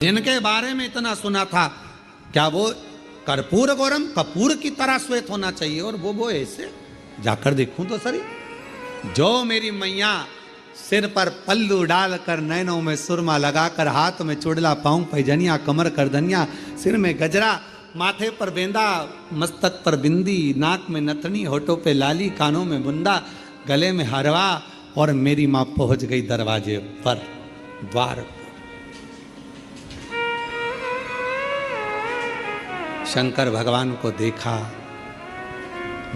जिनके बारे में इतना सुना था, क्या वो कर्पूर गौरम कपूर की तरह श्वेत होना चाहिए? और वो ऐसे जाकर देखूं तो सरी, जो मेरी मैया सिर पर पल्लू डालकर, नैनों में सुरमा लगाकर, हाथ में चुड़ला, पाँव पैजनिया, कमर करदनिया, सिर में गजरा, माथे पर बेंदा, मस्तक पर बिंदी, नाक में नथनी, होठों पे लाली, कानों में बुंदा, गले में हरवा, और मेरी माँ पहुंच गई दरवाजे पर, द्वार पर। शंकर भगवान को देखा,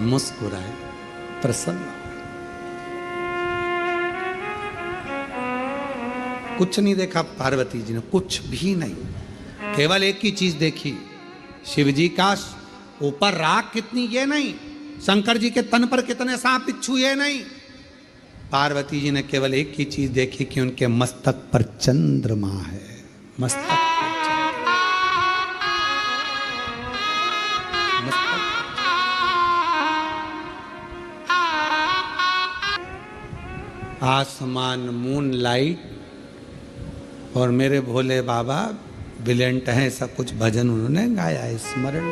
मुस्कुराए, प्रसन्न हुए। कुछ नहीं देखा पार्वती जी ने, कुछ भी नहीं, केवल एक ही चीज देखी, शिव जी का ऊपर राख कितनी ये नहीं, शंकर जी के तन पर कितने सांप बिच्छू ये नहीं, पार्वती जी ने केवल एक ही चीज देखी कि उनके मस्तक पर चंद्रमा है। मस्तक पर आसमान, मून लाइट, और मेरे भोले बाबा ब्रिलियंट हैं, सब कुछ भजन उन्होंने गाया है, स्मरण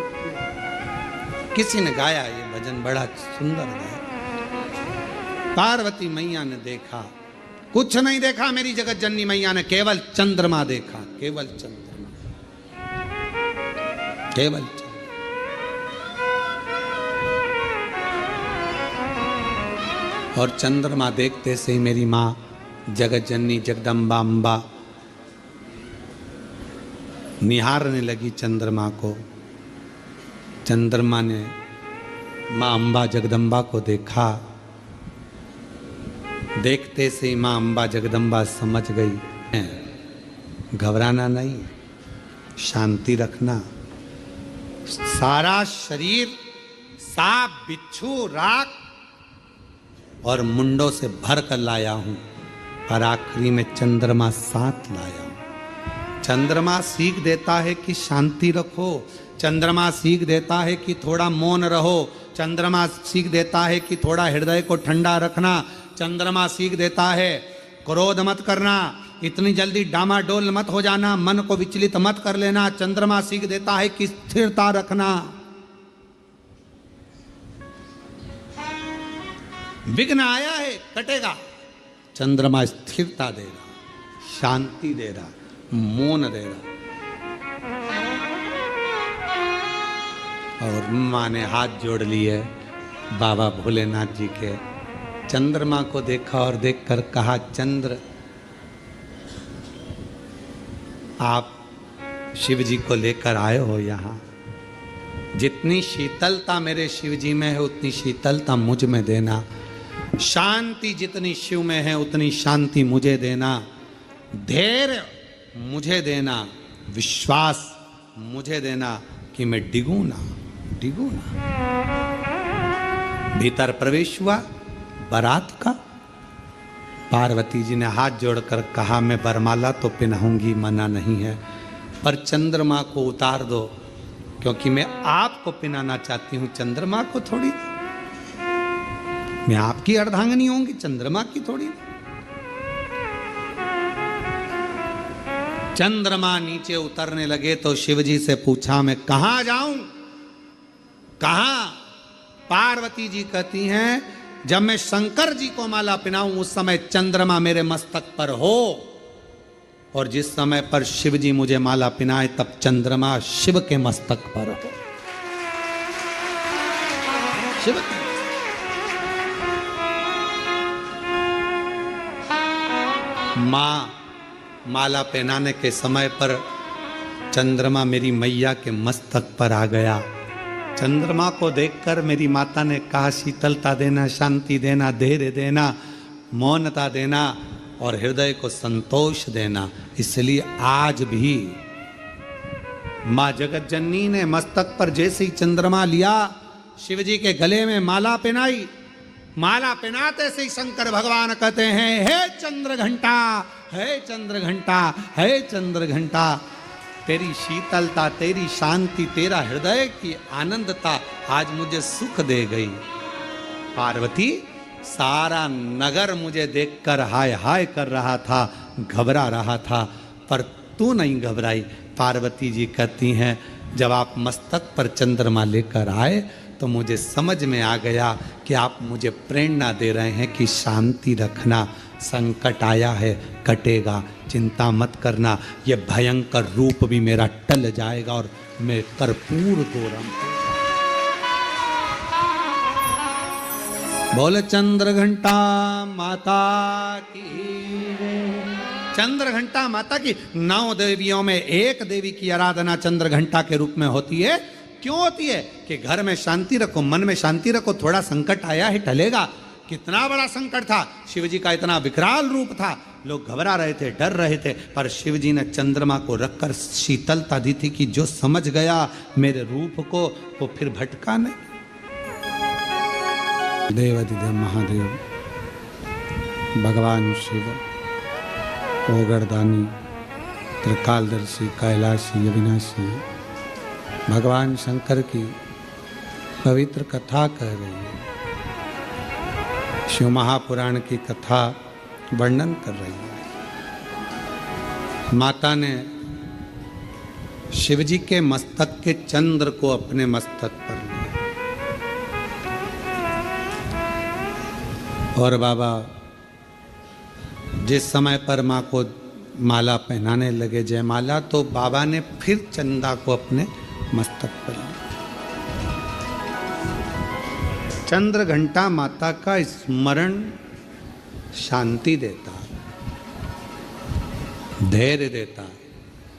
किसी ने गाया, ये भजन बड़ा सुंदर गाया। पार्वती मैया ने देखा, कुछ नहीं देखा मेरी जगत जननी मैया ने, केवल चंद्रमा देखा, केवल चंद्रमा, केवल चंद्रमा। और चंद्रमा देखते से ही मेरी माँ जगत जननी जगदम्बा अम्बा निहारने लगी चंद्रमा को। चंद्रमा ने माँ अम्बा जगदम्बा को देखा, देखते से ही माँ अम्बा जगदम्बा समझ गई, घबराना नहीं, शांति रखना, सारा शरीर सांप बिच्छू राख और मुंडों से भर कर लाया हूं, और आखिरी में चंद्रमा साथ लाया हूं। चंद्रमा सीख देता है कि शांति रखो, चंद्रमा सीख देता है कि थोड़ा मौन रहो, चंद्रमा सीख देता है कि थोड़ा हृदय को ठंडा रखना, चंद्रमा सीख देता है क्रोध मत करना, इतनी जल्दी डामाडोल मत हो जाना, मन को विचलित मत कर लेना, चंद्रमा सीख देता है कि स्थिरता रखना। विघ्न आया है, कटेगा, चंद्रमा स्थिरता दे रहा, शांति दे रहा, मौन दे रहा। और माँ ने हाथ जोड़ लिए बाबा भोलेनाथ जी के, चंद्रमा को देखा और देखकर कहा, चंद्र आप शिव जी को लेकर आए हो यहाँ, जितनी शीतलता मेरे शिव जी में है उतनी शीतलता मुझ में देना, शांति जितनी शिव में है उतनी शांति मुझे देना, धैर्य मुझे देना, विश्वास मुझे देना कि मैं डिगू ना। भीतर प्रवेश हुआ बारात का। पार्वती जी ने हाथ जोड़कर कहा, मैं बरमाला तो पहनाऊंगी, मना नहीं है, पर चंद्रमा को उतार दो, क्योंकि मैं आपको पहनाना चाहती हूं, चंद्रमा को थोड़ी। मैं आपकी अर्धांगिनी होंगी, चंद्रमा की थोड़ी। चंद्रमा नीचे उतरने लगे तो शिवजी से पूछा, मैं कहां जाऊं, कहां? पार्वती जी कहती हैं, जब मैं शंकर जी को माला पहनाऊं उस समय चंद्रमा मेरे मस्तक पर हो, और जिस समय पर शिव जी मुझे माला पहनाए तब चंद्रमा शिव के मस्तक पर हो। शिव के मां माला पहनाने के समय पर चंद्रमा मेरी मैया के मस्तक पर आ गया। चंद्रमा को देखकर मेरी माता ने कहा, शीतलता देना, शांति देना, धैर्य देना, मौनता देना, और हृदय को संतोष देना। इसलिए आज भी माँ जगत जननी ने मस्तक पर जैसे ही चंद्रमा लिया, शिव जी के गले में माला पहनाई, माला पहनाते से ही शंकर भगवान कहते हैं, हे चंद्र घंटा, हे चंद्र घंटा, हे चंद्र घंटा, तेरी शीतलता, तेरी शांति, तेरा हृदय की आनंदता आज मुझे सुख दे गई। पार्वती, सारा नगर मुझे देखकर हाय हाय कर रहा था, घबरा रहा था, पर तू नहीं घबराई। पार्वती जी कहती हैं जब आप मस्तक पर चंद्रमा लेकर आए तो मुझे समझ में आ गया कि आप मुझे प्रेरणा दे रहे हैं कि शांति रखना, संकट आया है कटेगा, चिंता मत करना, ये भयंकर रूप भी मेरा टल जाएगा और मैं कर्पूर गौरम। बोल चंद्र घंटा माता की। चंद्र घंटा माता की 9 देवियों में एक देवी की आराधना चंद्र घंटा के रूप में होती है। क्यों होती है? कि घर में शांति रखो, मन में शांति रखो, थोड़ा संकट आया है टलेगा। कितना बड़ा संकट था, शिव जी का इतना विकराल रूप था, लोग घबरा रहे थे, डर रहे थे, पर शिव जी ने चंद्रमा को रखकर शीतलता दी थी कि जो समझ गया मेरे रूप को वो फिर भटका नहीं। देवाधिदेव महादेव भगवान शिव ओगरदानी त्रिकालदर्शी कैलाशी अविनाशी भगवान शंकर की पवित्र कथा कह रही है। शिव महापुराण की कथा वर्णन कर रही है। माता ने शिवजी के मस्तक के चंद्र को अपने मस्तक पर लिया और बाबा जिस समय पर माँ को माला पहनाने लगे जयमाला, तो बाबा ने फिर चंदा को अपने मस्तक पर लिया। चंद्र घंटा माता का स्मरण शांति देता, धैर्य देता,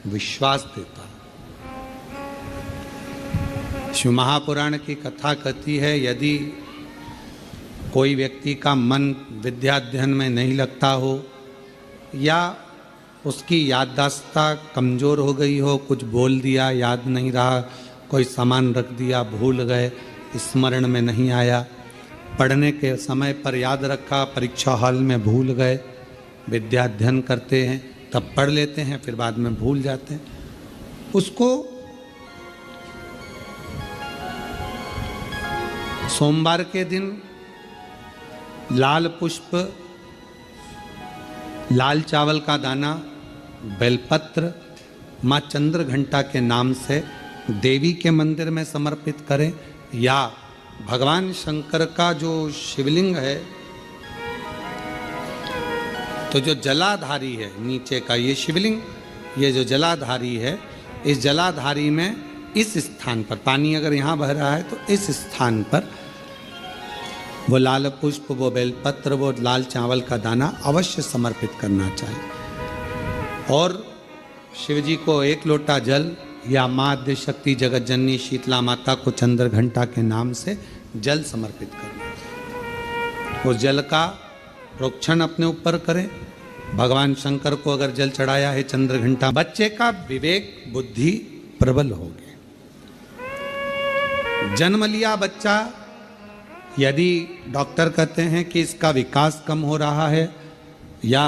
विश्वास देता। शिव महापुराण की कथा कहती है यदि कोई व्यक्ति का मन विद्याध्ययन में नहीं लगता हो या उसकी याददाश्त कमज़ोर हो गई हो, कुछ बोल दिया याद नहीं रहा, कोई सामान रख दिया भूल गए, स्मरण में नहीं आया, पढ़ने के समय पर याद रखा, परीक्षा हॉल में भूल गए, विद्याध्ययन करते हैं तब पढ़ लेते हैं फिर बाद में भूल जाते हैं, उसको सोमवार के दिन लाल पुष्प, लाल चावल का दाना, बेलपत्र माँ चंद्र घंटा के नाम से देवी के मंदिर में समर्पित करें या भगवान शंकर का जो शिवलिंग है, तो जो जलाधारी है नीचे का ये शिवलिंग, ये जो जलाधारी है, इस जलाधारी में इस स्थान पर पानी अगर यहाँ बह रहा है तो इस स्थान पर वो लाल पुष्प, वो बेलपत्र, वो लाल चावल का दाना अवश्य समर्पित करना चाहिए। और शिव जी को 1 लोटा जल या माँ आद्य शक्ति जगत जननी शीतला माता को चंद्र घंटा के नाम से जल समर्पित करना। उस जल का प्रोक्षण अपने ऊपर करें। भगवान शंकर को अगर जल चढ़ाया है चंद्र घंटा, बच्चे का विवेक बुद्धि प्रबल हो गए। जन्म लिया बच्चा, यदि डॉक्टर कहते हैं कि इसका विकास कम हो रहा है या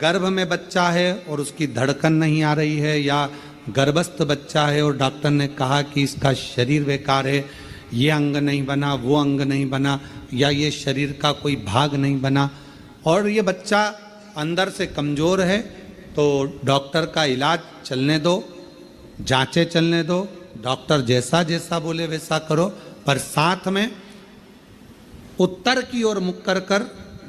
गर्भ में बच्चा है और उसकी धड़कन नहीं आ रही है या गर्भस्थ बच्चा है और डॉक्टर ने कहा कि इसका शरीर बेकार है, ये अंग नहीं बना, वो अंग नहीं बना या ये शरीर का कोई भाग नहीं बना और ये बच्चा अंदर से कमज़ोर है, तो डॉक्टर का इलाज चलने दो, जांचें चलने दो, डॉक्टर जैसा जैसा बोले वैसा करो, पर साथ में उत्तर की ओर मुख कर कर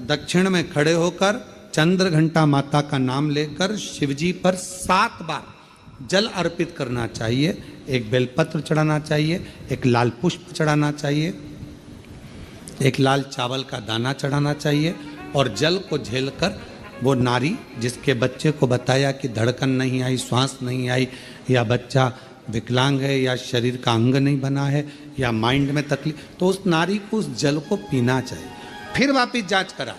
दक्षिण में खड़े होकर चंद्र घंटा माता का नाम लेकर शिवजी पर 7 बार जल अर्पित करना चाहिए। एक बेलपत्र चढ़ाना चाहिए, एक लाल पुष्प चढ़ाना चाहिए, एक लाल चावल का दाना चढ़ाना चाहिए और जल को झेलकर वो नारी जिसके बच्चे को बताया कि धड़कन नहीं आई, श्वास नहीं आई या बच्चा विकलांग है या शरीर का अंग नहीं बना है या माइंड में तकलीफ, तो उस नारी को उस जल को पीना चाहिए। फिर वापस जांच करा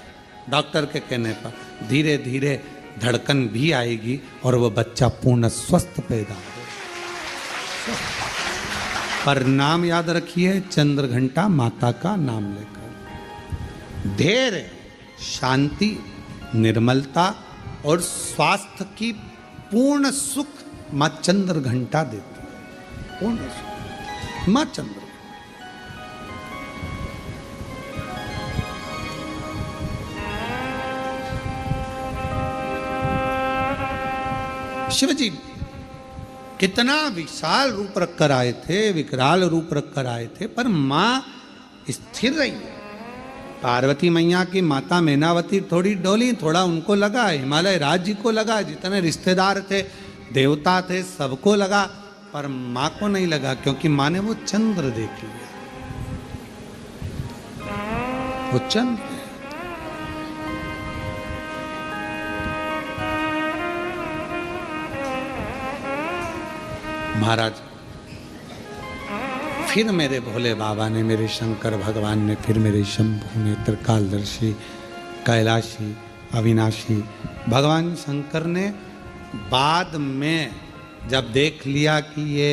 डॉक्टर के कहने पर, धीरे धीरे धड़कन भी आएगी और वो बच्चा पूर्ण स्वस्थ पैदा होगा। पर नाम याद रखिए, चंद्र घंटा माता का नाम लेकर धैर्य, शांति, निर्मलता और स्वास्थ्य की पूर्ण सुख माँ चंद्र घंटा देती है। पूर्ण सुख माँ चंद्र। शिव जी कितना विशाल रूप रखकर आए थे, विकराल रूप रखकर आए थे, पर मां स्थिर रही। पार्वती मैया की माता मैनावती थोड़ी डोली, थोड़ा उनको लगा, हिमालय राज्य को लगा, जितने रिश्तेदार थे, देवता थे, सबको लगा, पर मां को नहीं लगा, क्योंकि मां ने वो चंद्र देख लिया। वो चंद्र महाराज, फिर मेरे भोले बाबा ने, मेरे शंकर भगवान ने, फिर मेरे शंभु ने, त्रिकालदर्शी, कैलाशी, अविनाशी भगवान शंकर ने बाद में जब देख लिया कि ये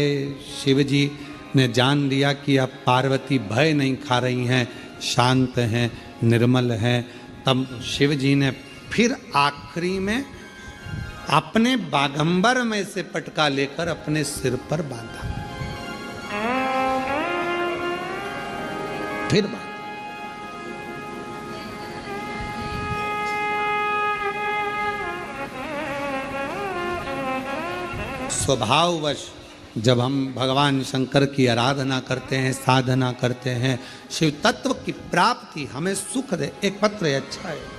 शिव जी ने जान लिया कि अब पार्वती भय नहीं खा रही हैं, शांत हैं, निर्मल हैं, तब शिव जी ने फिर आखिरी में अपने बागंबर में से पटका लेकर अपने सिर पर बांधा, फिर बांधा। स्वभाववश जब हम भगवान शंकर की आराधना करते हैं, साधना करते हैं, शिव तत्व की प्राप्ति हमें सुख दे। एक पत्र है, अच्छा है।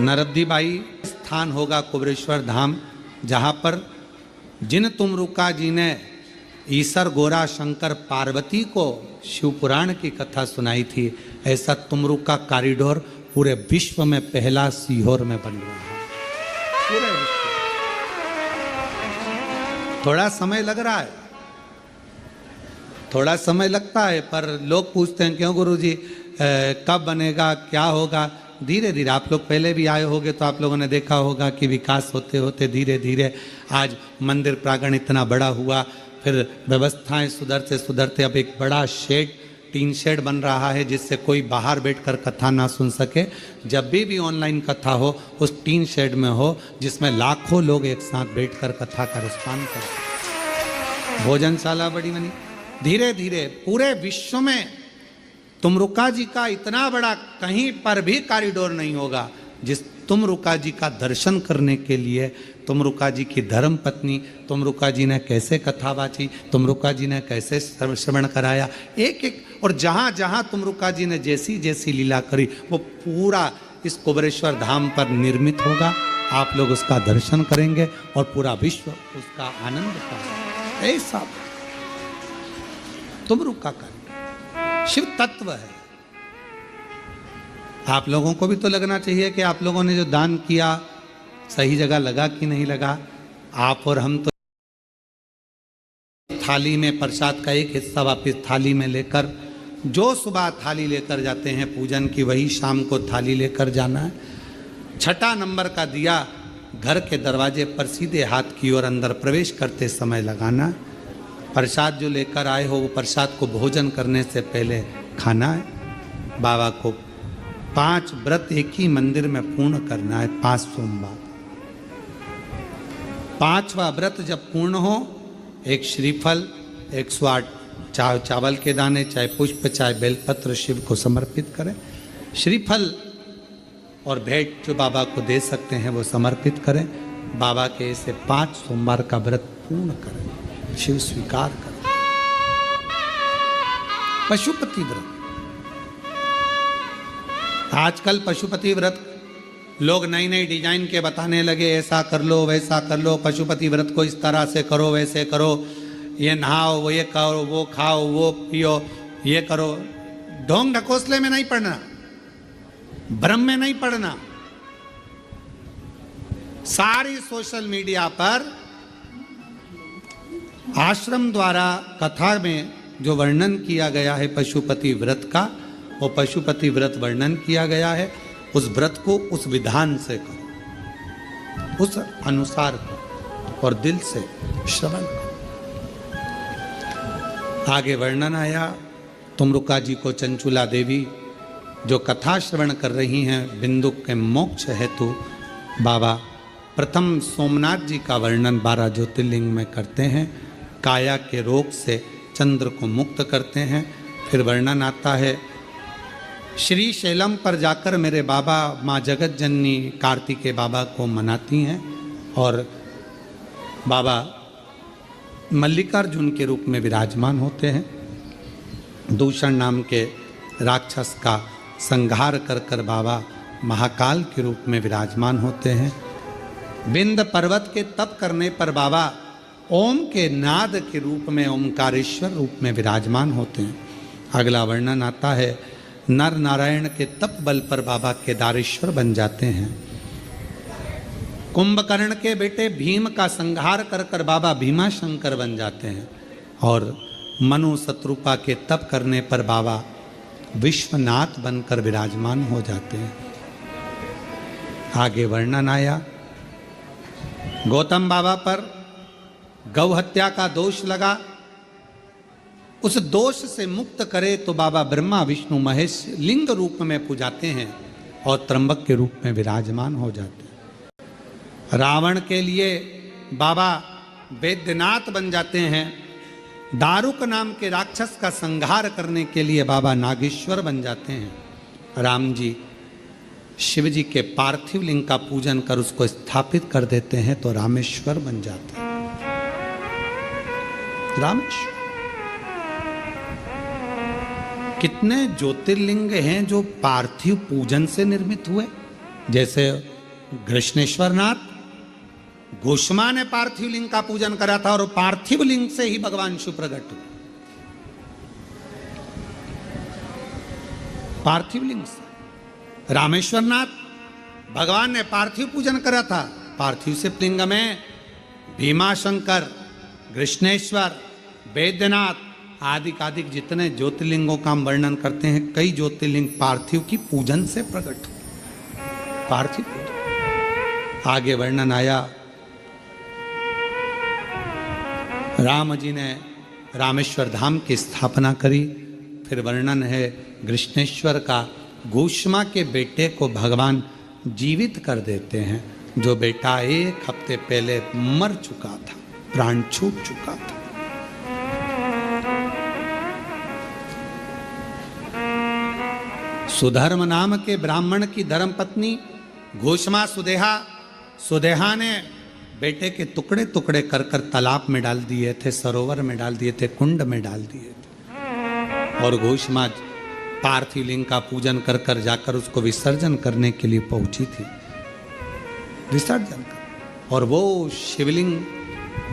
नरद्दी बाई स्थान होगा कुबरेश्वर धाम, जहाँ पर जिन तुमरुका जी ने ईसर गोरा शंकर पार्वती को शिव पुराण की कथा सुनाई थी, ऐसा तुमरुका कॉरिडोर पूरे विश्व में पहला सीहोर में बन रहा है। पूरे विश्व थोड़ा समय लग रहा है, थोड़ा समय लगता है, पर लोग पूछते हैं क्यों गुरुजी कब बनेगा, क्या होगा। धीरे धीरे, आप लोग पहले भी आए होंगे तो आप लोगों ने देखा होगा कि विकास होते होते धीरे धीरे आज मंदिर प्रांगण इतना बड़ा हुआ, फिर व्यवस्थाएं सुधरते सुधरते अब एक बड़ा शेड, टीन शेड बन रहा है, जिससे कोई बाहर बैठकर कथा ना सुन सके। जब भी ऑनलाइन कथा हो उस टीन शेड में हो, जिसमें लाखों लोग एक साथ बैठकर कथा का रुस्तान करें। भोजनशाला बड़ी बनी। धीरे धीरे पूरे विश्व में तुमरुका जी का इतना बड़ा कहीं पर भी कॉरिडोर नहीं होगा। जिस तुमरुका जी का दर्शन करने के लिए तुमरुका जी की धर्म पत्नी, तुमरुका जी ने कैसे कथा बाची, तुमरुका जी ने कैसे श्रवण कराया, एक एक, और जहाँ जहाँ तुमरुका जी ने जैसी जैसी लीला करी वो पूरा इस कुबरेश्वर धाम पर निर्मित होगा। आप लोग उसका दर्शन करेंगे और पूरा विश्व उसका आनंद पाएगा। ऐसा तुमरुका का शिव तत्व है। आप लोगों को भी तो लगना चाहिए कि आप लोगों ने जो दान किया सही जगह लगा कि नहीं लगा। आप और हम तो थाली में प्रसाद का एक हिस्सा वापस थाली में लेकर, जो सुबह थाली लेकर जाते हैं पूजन की, वही शाम को थाली लेकर जाना है। 6 नंबर का दिया घर के दरवाजे पर सीधे हाथ की ओर अंदर प्रवेश करते समय लगाना। प्रसाद जो लेकर आए हो वो प्रसाद को भोजन करने से पहले खाना है। बाबा को 5 व्रत एक ही मंदिर में पूर्ण करना है, 5 सोमवार। 5वां व्रत जब पूर्ण हो, एक श्रीफल, 108 चाहे चावल के दाने, चाहे पुष्प, चाहे बेलपत्र शिव को समर्पित करें। श्रीफल और भेंट जो बाबा को दे सकते हैं वो समर्पित करें। बाबा के ऐसे 5 सोमवार का व्रत पूर्ण करें, शिव स्वीकार करें। पशुपति व्रत, आजकल पशुपति व्रत लोग नई नई डिजाइन के बताने लगे, ऐसा कर लो वैसा कर लो, पशुपति व्रत को इस तरह से करो वैसे करो, ये नहाओ वो ये करो वो खाओ वो पियो ये करो। ढोंग ढकोसले में नहीं पड़ना, भ्रम में नहीं पड़ना। सारी सोशल मीडिया पर आश्रम द्वारा कथा में जो वर्णन किया गया है पशुपति व्रत का, वो पशुपति व्रत वर्णन किया गया है। उस व्रत को उस विधान से करो, उस अनुसार करो और दिल से श्रवण करो। आगे वर्णन आया तुमरुका जी को चंचुला देवी जो कथा श्रवण कर रही हैं बिंदु के मोक्ष हेतु बाबा प्रथम सोमनाथ जी का वर्णन 12 ज्योतिर्लिंग में करते हैं। काया के रोग से चंद्र को मुक्त करते हैं। फिर वर्णन आता है श्री शैलम पर जाकर मेरे बाबा माँ जगत जननी कार्तिकेय बाबा को मनाती हैं और बाबा मल्लिकार्जुन के रूप में विराजमान होते हैं। दूषण नाम के राक्षस का संहार कर कर बाबा महाकाल के रूप में विराजमान होते हैं। विंध्य पर्वत के तप करने पर बाबा ओम के नाद के रूप में ओमकारेश्वर रूप में विराजमान होते हैं। अगला वर्णन आता है नर नारायण के तप बल पर बाबा केदारेश्वर बन जाते हैं। कुंभकर्ण के बेटे भीम का संहार कर कर बाबा भीमा शंकर बन जाते हैं और मनु शत्रुपा के तप करने पर बाबा विश्वनाथ बनकर विराजमान हो जाते हैं। आगे वर्णन आया गौतम बाबा पर गौ हत्या का दोष लगा, उस दोष से मुक्त करे तो बाबा ब्रह्मा विष्णु महेश लिंग रूप में पूजाते हैं और त्र्यंबक के रूप में विराजमान हो जाते हैं। रावण के लिए बाबा वैद्यनाथ बन जाते हैं। दारुक नाम के राक्षस का संहार करने के लिए बाबा नागेश्वर बन जाते हैं। राम जी शिव जी के पार्थिव लिंग का पूजन कर उसको स्थापित कर देते हैं तो रामेश्वर बन जाते हैं। रामेश्वर कितने ज्योतिर्लिंग हैं जो पार्थिव पूजन से निर्मित हुए। जैसे कृष्णेश्वरनाथ गोष्मा ने पार्थिव लिंग का पूजन करा था और पार्थिव लिंग से ही भगवान शिव प्रकट हुए। पार्थिव लिंग से रामेश्वरनाथ भगवान ने पार्थिव पूजन करा था। पार्थिव से लिंग में भीमाशंकर, कृष्णेश्वर, वैद्यनाथ आदि आदि जितने ज्योतिर्लिंगों का हम वर्णन करते हैं, कई ज्योतिर्लिंग पार्थिव की पूजन से प्रकट हुए। पार्थिव पूजन। आगे वर्णन आया राम जी ने रामेश्वर धाम की स्थापना करी। फिर वर्णन है कृष्णेश्वर का। गोष्मा के बेटे को भगवान जीवित कर देते हैं, जो बेटा 1 हफ्ते पहले मर चुका था, प्राण छूट चुका था। सुधर्म नाम के ब्राह्मण की धर्मपत्नी गोष्मा सुदेहा ने बेटे के टुकड़े टुकड़े कर कर तालाब में डाल दिए थे, सरोवर में डाल दिए थे, कुंड में डाल दिए थे। और गोष्मा पार्थिव लिंग का पूजन कर कर जाकर उसको विसर्जन करने के लिए पहुंची थी। विसर्जन कर और वो शिवलिंग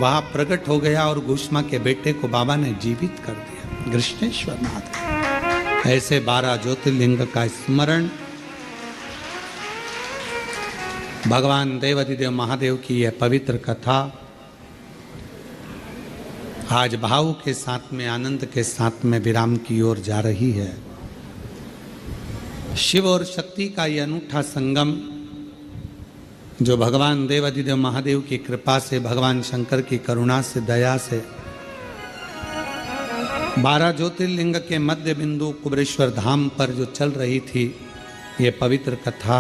वहां प्रकट हो गया और गोष्मा के बेटे को बाबा ने जीवित कर दिया। कृष्णेश्वर नाथ। ऐसे 12 ज्योतिर्लिंग का स्मरण भगवान देवाधिदेव महादेव की यह पवित्र कथा आज भाव के साथ में, आनंद के साथ में विराम की ओर जा रही है। शिव और शक्ति का यह अनूठा संगम जो भगवान देवाधिदेव महादेव की कृपा से, भगवान शंकर की करुणा से, दया से 12 ज्योतिर्लिंग के मध्य बिंदु कुबेरेश्वर धाम पर जो चल रही थी, ये पवित्र कथा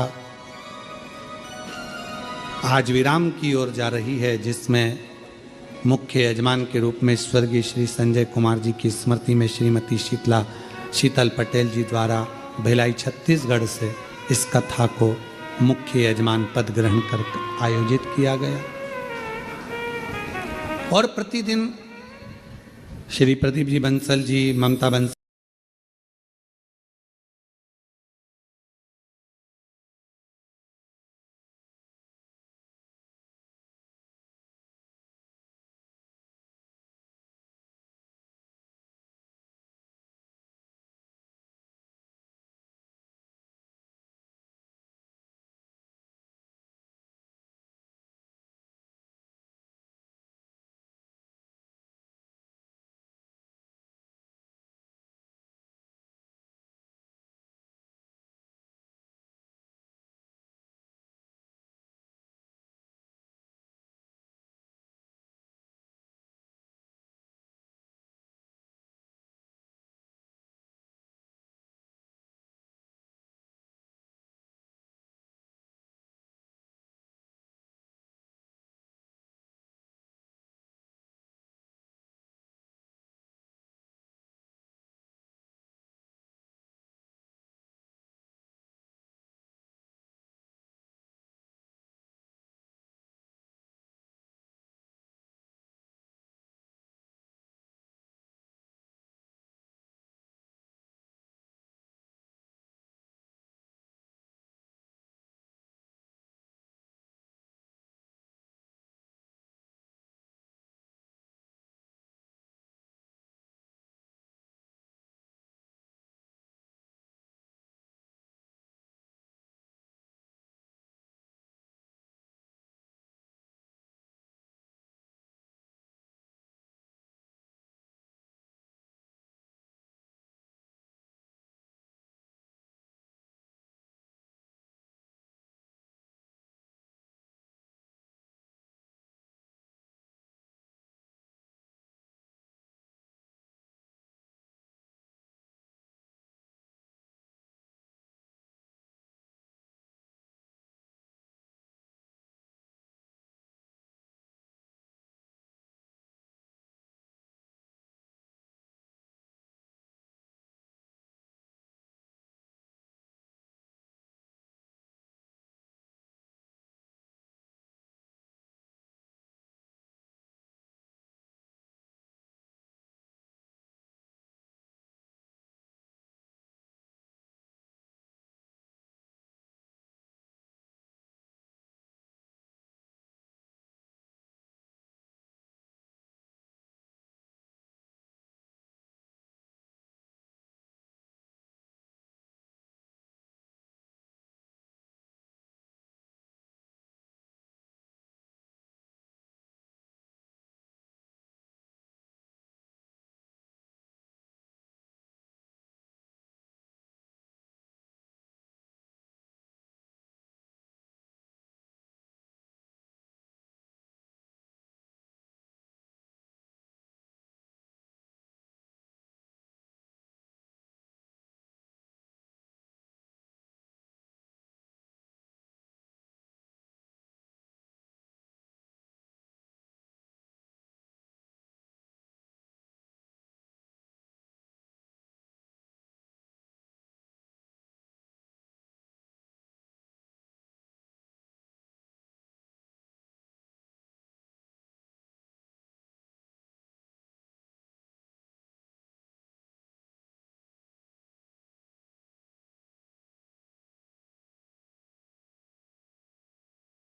आज विराम की ओर जा रही है, जिसमें मुख्य यजमान के रूप में स्वर्गीय श्री संजय कुमार जी की स्मृति में श्रीमती शीतल पटेल जी द्वारा भिलाई छत्तीसगढ़ से इस कथा को मुख्य यजमान पद ग्रहण कर आयोजित किया गया। और प्रतिदिन श्री प्रदीप जी बंसल जी, ममता बंसल